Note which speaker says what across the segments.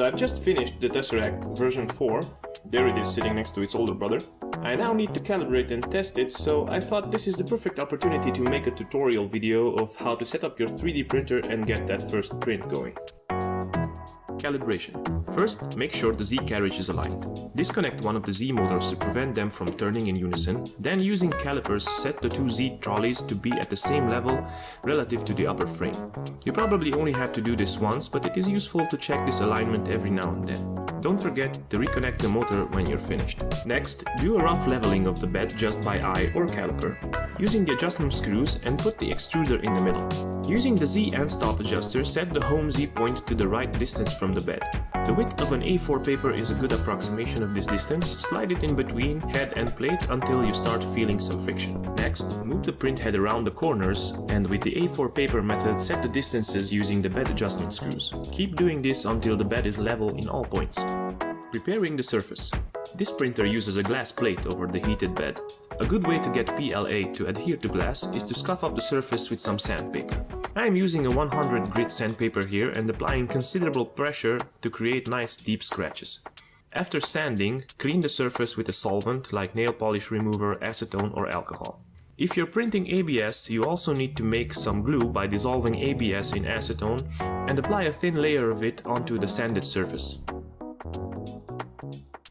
Speaker 1: So I've just finished the Tesseract version 4. There it is sitting next to its older brother. I now need to calibrate and test it, so I thought this is the perfect opportunity to make a tutorial video of how to set up your 3D printer and get that first print going. Calibration. First, make sure the Z carriage is aligned. Disconnect one of the Z motors to prevent them from turning in unison. Then, using calipers, set the two Z trolleys to be at the same level relative to the upper frame. You probably only have to do this once, but it is useful to check this alignment every now and then. Don't forget to reconnect the motor when you're finished. Next, do a rough leveling of the bed just by eye or caliper, using the adjustment screws, and put the extruder in the middle. Using the Z and stop adjuster, set the home Z point to the right distance from the bed. The width of an A4 paper is a good approximation of this distance. Slide it in between head and plate until you start feeling some friction. Next, move the print head around the corners, and with the A4 paper method, set the distances using the bed adjustment screws. Keep doing this until the bed is level in all points. Preparing the surface. This printer uses a glass plate over the heated bed. A good way to get PLA to adhere to glass is to scuff up the surface with some sandpaper. I am using a 100 grit sandpaper here and applying considerable pressure to create nice deep scratches. After sanding, clean the surface with a solvent like nail polish remover, acetone or alcohol. If you're printing ABS, you also need to make some glue by dissolving ABS in acetone and apply a thin layer of it onto the sanded surface.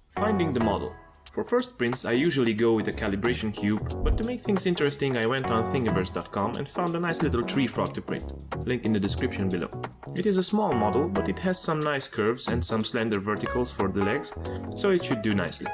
Speaker 1: Finding the model. For first prints, I usually go with a calibration cube, but to make things interesting, I went on thingiverse.com and found a nice little tree frog to print. Link in the description below. It is a small model, but it has some nice curves and some slender verticals for the legs, so it should do nicely.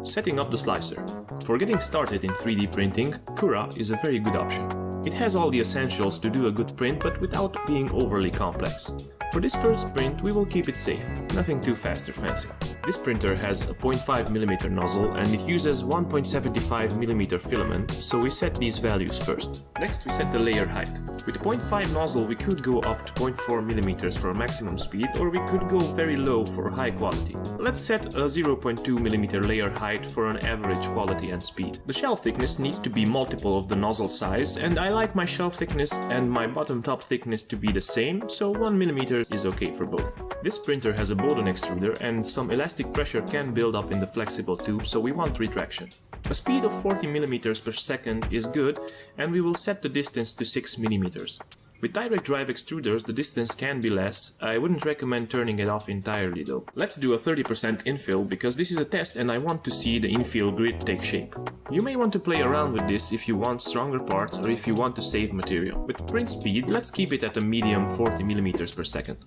Speaker 1: Setting up the slicer. For getting started in 3D printing, Cura is a very good option. It has all the essentials to do a good print, but without being overly complex. For this first print, we will keep it safe, nothing too fast or fancy. This printer has a 0.5mm nozzle and it uses 1.75mm filament, so we set these values first. Next, we set the layer height. With the 0.5 nozzle, we could go up to 0.4mm for maximum speed, or we could go very low for high quality. Let's set a 0.2mm layer height for an average quality and speed. The shell thickness needs to be multiple of the nozzle size, and I like my shell thickness and my bottom top thickness to be the same, so 1mm is okay for both. This printer has a Bowden extruder and some elastic pressure can build up in the flexible tube, so we want retraction. A speed of 40mm per second is good, and we will set the distance to 6mm. With direct drive extruders, the distance can be less. I wouldn't recommend turning it off entirely though. Let's do a 30% infill because this is a test and I want to see the infill grid take shape. You may want to play around with this if you want stronger parts or if you want to save material. With print speed, let's keep it at a medium 40mm per second.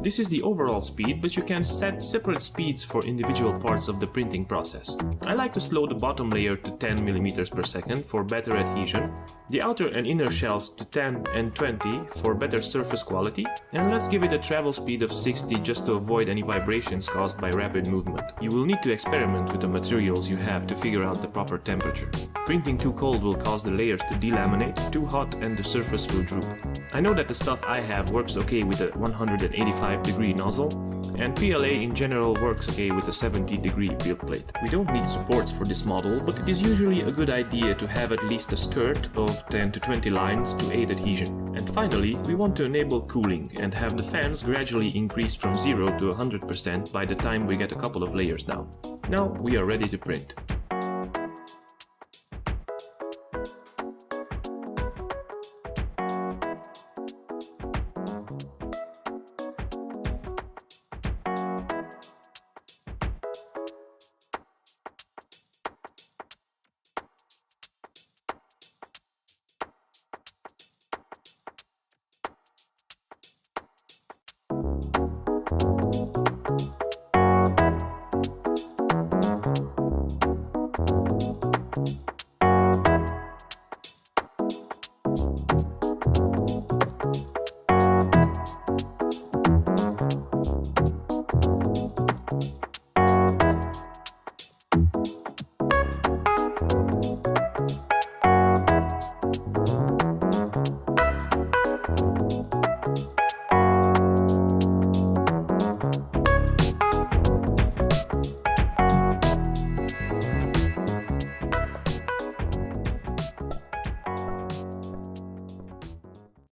Speaker 1: This is the overall speed, but you can set separate speeds for individual parts of the printing process. I like to slow the bottom layer to 10mm per second for better adhesion, the outer and inner shells to 10 and 20 for better surface quality, and let's give it a travel speed of 60 just to avoid any vibrations caused by rapid movement. You will need to experiment with the materials you have to figure out the proper temperature. Printing too cold will cause the layers to delaminate, too hot and the surface will droop. I know that the stuff I have works okay with a 185-degree nozzle, and PLA in general works okay with a 70-degree build plate. We don't need supports for this model, but it is usually a good idea to have at least a skirt of 10 to 20 lines to aid adhesion. And finally, we want to enable cooling and have the fans gradually increase from 0 to 100% by the time we get a couple of layers down. Now we are ready to print.